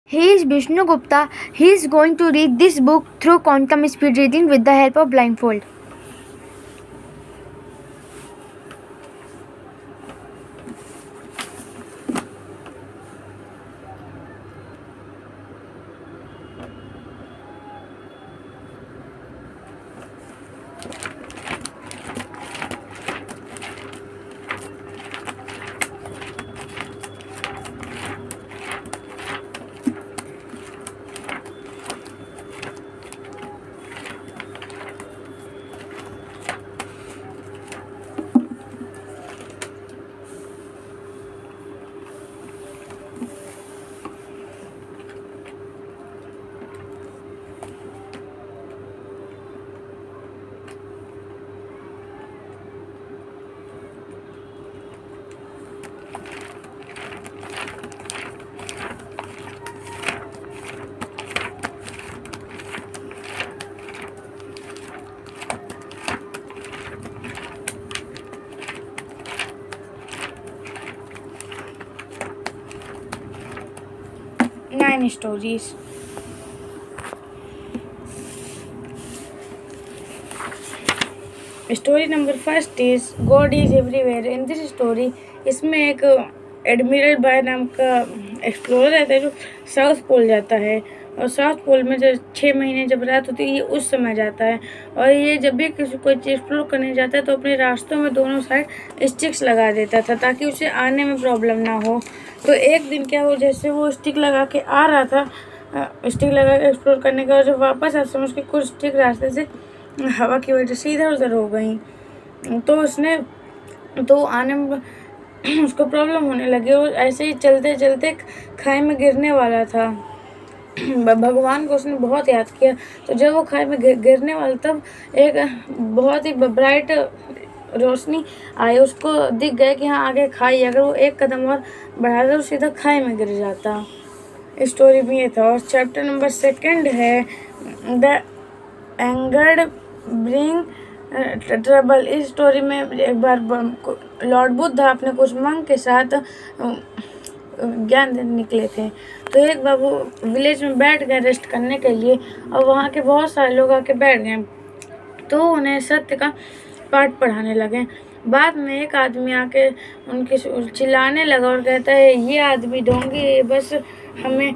He is Vishnu Gupta. He is going to read this book through quantum speed reading with the help of blindfold. Nine stories. Story number first is God is everywhere. In this story इसमें एक admiral bye नाम का explorer रहता है जो south pole जाता है, और साउथ पोल में जब 6 महीने जब रात होती है ये उस समय जाता है। और ये जब भी किसी कोई चीज़ एक्सप्लोर करने जाता है तो अपने रास्तों में दोनों साइड स्टिक्स लगा देता था ताकि उसे आने में प्रॉब्लम ना हो। तो एक दिन क्या हो, जैसे वो स्टिक लगा के आ रहा था, स्टिक लगा के एक्सप्लोर करने के बाद जब वापस आते समय उसके कुछ स्टिक रास्ते से हवा की वजह से इधर उधर हो गई, तो आने में उसको प्रॉब्लम होने लगी और ऐसे ही चलते चलते खाई में गिरने वाला था। भगवान को उसने बहुत याद किया। तो जब वो खाई में गिरने वाला तब एक बहुत ही ब्राइट रोशनी आई, उसको दिख गया कि हाँ आगे खाई, अगर वो एक कदम और बढ़ाता तो सीधा खाई में गिर जाता। स्टोरी में ये था। और चैप्टर नंबर 2 है द एंगर्ड ब्रिंग ट्रबल। इस स्टोरी में एक बार लॉर्ड बुद्ध अपने कुछ मंक के साथ ज्ञान देने निकले थे। तो एक बार वो विलेज में बैठ गए रेस्ट करने के लिए, और वहाँ के बहुत सारे लोग आके बैठ गए तो उन्हें सत्य का पाठ पढ़ाने लगे। बाद में एक आदमी आके उनके चिल्लाने लगा और कहता है, ये आदमी ढोंगी, ये बस हमें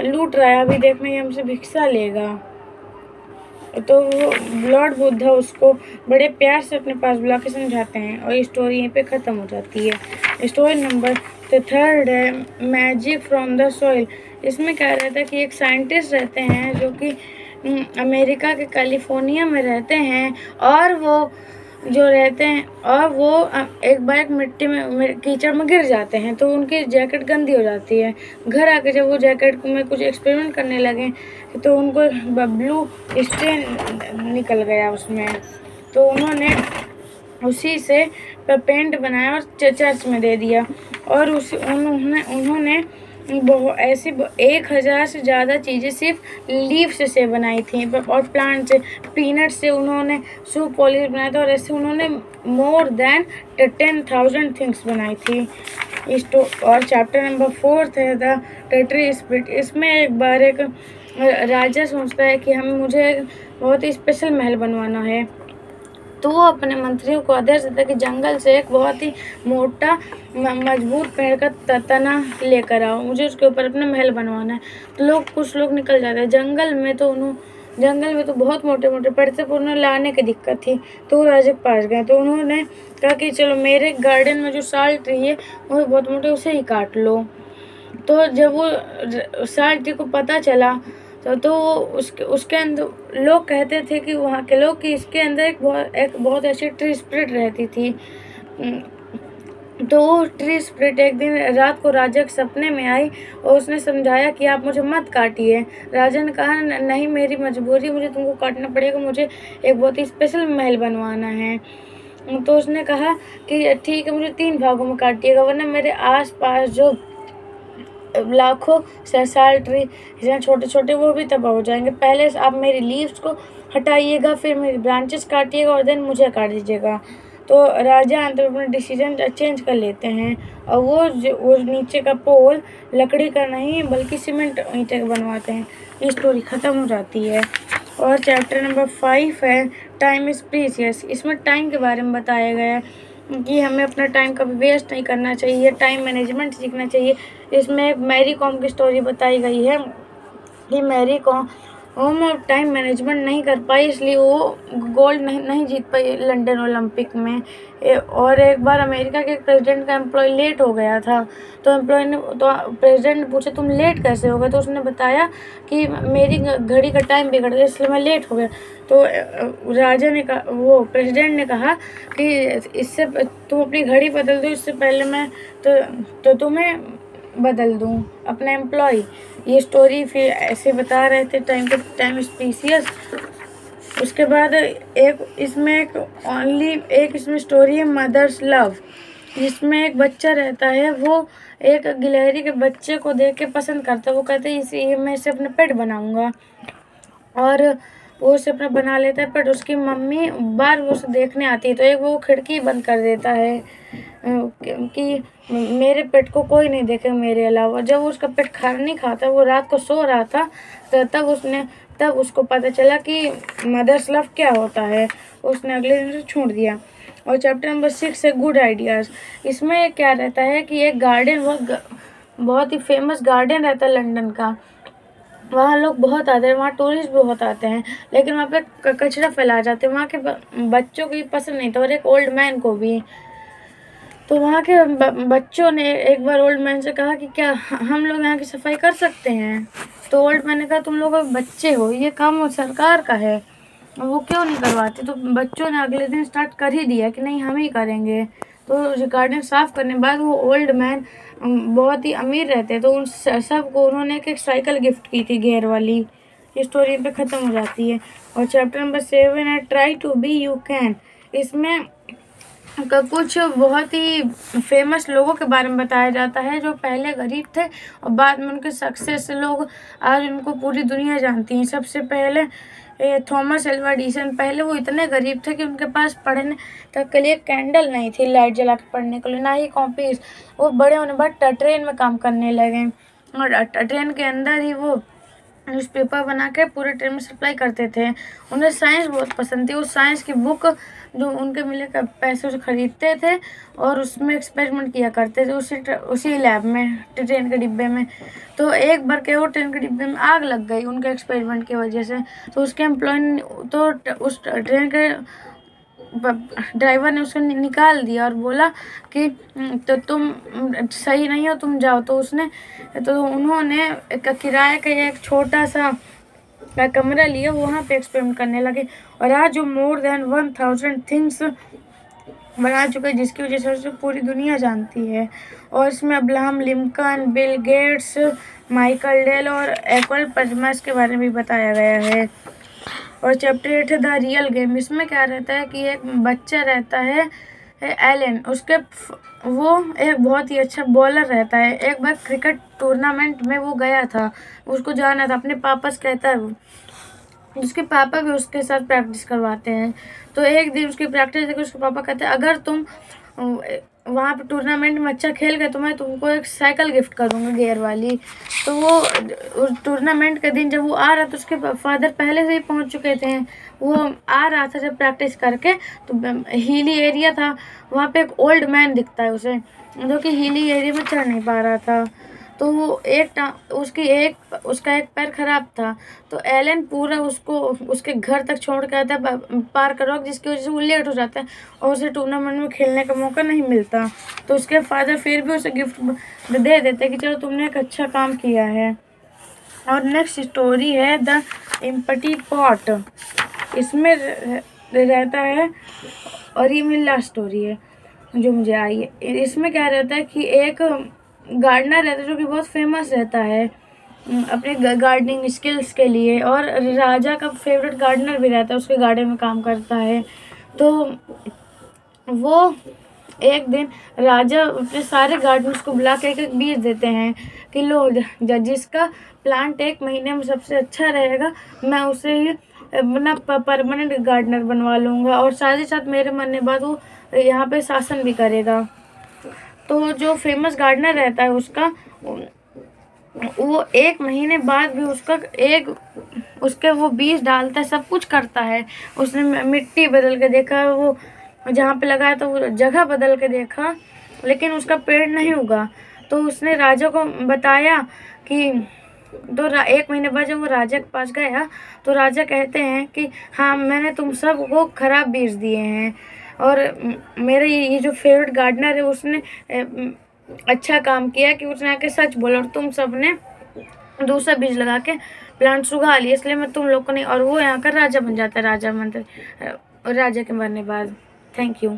लूट रहा है, अभी देखना ये हमसे भिक्षा लेगा। तो वो लॉर्ड बुद्धा उसको बड़े प्यार से अपने पास बुला के समझाते हैं और ये स्टोरी यहीं पे ख़त्म हो जाती है। स्टोरी नंबर 3 है मैजिक फ्रॉम द सॉइल। इसमें क्या रहता है कि एक साइंटिस्ट रहते हैं जो कि अमेरिका के कैलिफोर्निया में रहते हैं, और वो एक बार एक मिट्टी में कीचड़ में गिर जाते हैं तो उनकी जैकेट गंदी हो जाती है। घर आके जब वो जैकेट में कुछ एक्सपेरिमेंट करने लगे तो उनको ब्लू स्टेन निकल गया उसमें। तो उन्होंने उसी से पेंट बनाया और चर्च में दे दिया, और उन्होंने ऐसी 1000 से ज़्यादा चीज़ें सिर्फ लीफ से बनाई थी, और प्लांट से, पीनट से उन्होंने शू पॉलिश बनाया था, और ऐसे उन्होंने मोर देन 10,000 थिंग्स बनाई थी। और चैप्टर नंबर 4 है द टेट्री स्पिरिट। इसमें एक बार एक राजा सोचता है कि मुझे एक बहुत ही स्पेशल महल बनवाना है। तो वो अपने मंत्रियों को आदेश देता है कि जंगल से एक बहुत ही मोटा मजबूत पेड़ का तना लेकर आओ, मुझे उसके ऊपर अपना महल बनवाना है। तो कुछ लोग निकल जाते हैं जंगल में तो बहुत मोटे मोटे पेड़ थे, पर उन्हें लाने की दिक्कत थी। तो वो राजा के पास गए तो उन्होंने कहा कि चलो मेरे गार्डन में जो साल ट्री है वो बहुत मोटे, उसे ही काट लो। तो जब वो साल ट्री को पता चला तो उसके अंदर लोग कहते थे कि वहाँ के लोग कि इसके अंदर एक बहुत अच्छी ट्री स्पिरिट रहती थी। तो वो ट्री स्पिरिट एक दिन रात को राजा के सपने में आई और उसने समझाया कि आप मुझे मत काटिए। राजा ने कहा नहीं, मेरी मजबूरी, मुझे तुमको काटना पड़ेगा, मुझे एक बहुत ही स्पेशल महल बनवाना है। तो उसने कहा कि ठीक है, मुझे 3 भागों में काटिएगा, वरना मेरे आसपास जो लाखों साल ट्री इतने छोटे छोटे वो भी तबाह हो जाएंगे। पहले आप मेरी लीव्स को हटाइएगा, फिर मेरी ब्रांचेस काटिएगा और देन मुझे काट दीजिएगा। तो राजा अंत में अपना डिसीजन चेंज कर लेते हैं और वो नीचे का पोल लकड़ी का नहीं बल्कि सीमेंट ईंटे का बनवाते हैं। ये स्टोरी ख़त्म हो जाती है। और चैप्टर नंबर 5 है टाइम इज़ प्रीशियस। इसमें टाइम के बारे में बताया गया है कि हमें अपना टाइम कभी वेस्ट नहीं करना चाहिए, टाइम मैनेजमेंट सीखना चाहिए। इसमें एक मैरी कॉम की स्टोरी बताई गई है कि मैरी कॉम टाइम मैनेजमेंट नहीं कर पाई, इसलिए वो गोल्ड नहीं जीत पाई लंदन ओलंपिक में। और एक बार अमेरिका के प्रेसिडेंट का एम्प्लॉय लेट हो गया था, तो प्रेसिडेंट ने पूछा तुम लेट कैसे हो गए, तो उसने बताया कि मेरी घड़ी का टाइम बिगड़ गया इसलिए मैं लेट हो गया। तो राजा ने कहा, वो प्रेसिडेंट ने कहा कि इससे तुम अपनी घड़ी बदल दो, इससे पहले मैं तो तुम्हें बदल दूं अपना एम्प्लॉय। ये स्टोरी फिर ऐसे बता रहे थे टाइम स्पीसीस। उसके बाद इसमें स्टोरी है मदर्स लव, जिसमें एक बच्चा रहता है, वो एक गिलहरी के बच्चे को देख के पसंद करता है। वो कहते हैं इसे मैं इसे अपना पेट बनाऊंगा, और वो उसे अपना बना लेता है। पर उसकी मम्मी बार वो उसे देखने आती है, तो एक वो खिड़की बंद कर देता है कि मेरे पेट को कोई नहीं देखे मेरे अलावा। जब उसका पेट खाना नहीं खाता, वो रात को सो रहा था, तो तब उसको पता चला कि मदर्स लव क्या होता है। उसने अगले दिन से छोड़ दिया। और चैप्टर नंबर 6 है गुड आइडियाज़। इसमें क्या रहता है कि एक गार्डन बहुत ही फेमस गार्डन रहता है लंदन का। वहाँ लोग बहुत आते हैं, वहाँ टूरिस्ट भी बहुत आते हैं, लेकिन वहाँ पे कचरा फैला जाते हैं। वहाँ के बच्चों को ये पसंद नहीं था, और एक ओल्ड मैन को भी। तो वहाँ के बच्चों ने एक बार ओल्ड मैन से कहा कि क्या हम लोग यहाँ की सफाई कर सकते हैं। तो ओल्ड मैन ने कहा तुम लोग बच्चे हो, ये काम सरकार का है, वो क्यों नहीं करवाते। तो बच्चों ने अगले दिन स्टार्ट कर ही दिया कि नहीं हम ही करेंगे। तो गार्डन साफ़ करने के बाद वो ओल्ड मैन बहुत ही अमीर रहते, तो उन सबको उन्होंने एक साइकिल गिफ्ट की थी गेयर वाली। ये स्टोरी पे ख़त्म हो जाती है। और चैप्टर नंबर 7 है try to be you can. इसमें कुछ बहुत ही फेमस लोगों के बारे में बताया जाता है जो पहले गरीब थे और बाद में उनके सक्सेस लोग आज उनको पूरी दुनिया जानती है। सबसे पहले थॉमस एल्वा एडिसन। पहले वो इतने गरीब थे कि उनके पास पढ़ने तक के लिए कैंडल नहीं थी, लाइट जला के पढ़ने के लिए, ना ही कॉपीज। वो बड़े होने बाद ट्रेन में काम करने लगे, और ट्रेन के अंदर ही वो न्यूज़पेपर बना के पूरे ट्रेन में सप्लाई करते थे। उन्हें साइंस बहुत पसंद थी। वो साइंस की बुक जो उनके मिले पैसे से ख़रीदते थे और उसमें एक्सपेरिमेंट किया करते थे उसी लैब में, ट्रेन के डिब्बे में। तो एक बार क्या वो ट्रेन के डिब्बे में आग लग गई उनके एक्सपेरिमेंट की वजह से। तो उसके एम्प्लॉय तो उस ट्रेन के ड्राइवर ने उसको निकाल दिया और बोला कि तो तुम सही नहीं हो, तुम जाओ। तो उन्होंने किराए का एक छोटा सा कमरा लिया, वहाँ पे एक्सपेरिमेंट करने लगे। और आज वो मोर देन 1000 थिंग्स बना चुके हैं, जिसकी वजह से उसे पूरी दुनिया जानती है। और इसमें Abraham Lincoln, Bill Gates, Michael Dell और एप्पल पजमास के बारे में भी बताया गया है। और चैप्टर 8 है द रियल गेम। इसमें क्या रहता है कि एक बच्चा रहता है एलन, वो एक बहुत ही अच्छा बॉलर रहता है। एक बार क्रिकेट टूर्नामेंट में वो गया था, उसको जाना था, अपने पापा से कहता है उसके पापा भी उसके साथ प्रैक्टिस करवाते हैं। तो एक दिन उसकी प्रैक्टिस देखकर उसके पापा कहते हैं अगर तुम वहाँ पे टूर्नामेंट में अच्छा खेल गए तो मैं तुमको एक साइकिल गिफ्ट करूँगा गियर वाली। तो वो उस टूर्नामेंट के दिन जब वो आ रहा था, उसके फादर पहले से ही पहुँच चुके थे। वो आ रहा था जब प्रैक्टिस करके, तो हिली एरिया था, वहाँ पे एक ओल्ड मैन दिखता है उसे, जो कि हिली एरिया में चढ़ नहीं पा रहा था। तो वो उसका एक पैर खराब था। तो एलन पूरा उसको उसके घर तक छोड़ के आता है पार करो, जिसकी वजह से वो लेट हो जाता है और उसे टूर्नामेंट में खेलने का मौका नहीं मिलता। तो उसके फादर फिर भी उसे गिफ्ट दे देते कि चलो तुमने एक अच्छा काम किया है। और नेक्स्ट स्टोरी है द एम्प्टी पॉट। इसमें रहता है, और ये मेरी लास्ट स्टोरी है जो मुझे आई है। इसमें क्या रहता है कि एक गार्डनर रहता है जो कि बहुत फेमस रहता है अपने गार्डनिंग स्किल्स के लिए, और राजा का फेवरेट गार्डनर भी रहता है, उसके गार्डन में काम करता है। तो वो एक दिन राजा अपने सारे गार्डनर्स को बुला के एक बीज देते हैं कि लो, जिसका प्लांट 1 महीने में सबसे अच्छा रहेगा मैं उसे ही अपना परमानेंट गार्डनर बनवा लूँगा। और साथ ही साथ मेरे मरने बाद वो यहाँ पे शासन भी करेगा। तो जो फेमस गार्डनर रहता है उसका, वो 1 महीने बाद भी उसके वो बीज डालता है, सब कुछ करता है। उसने मिट्टी बदल के देखा, वो जहाँ पे लगाया तो वो जगह बदल के देखा, लेकिन उसका पेड़ नहीं उगा। तो उसने राजा को बताया कि 1 महीने बाद जब वो राजा के पास गया तो राजा कहते हैं कि हाँ, मैंने तुम सब को खराब बीज दिए हैं, और मेरे ये जो फेवरेट गार्डनर है उसने अच्छा काम किया कि उसने आके सच बोला, और तुम सब ने दूसरा बीज लगा के प्लांट्स उगा लिए, इसलिए मैं तुम लोग को नहीं। और वो यहाँ का राजा बन जाता है, राजा के मरने बाद। Thank you.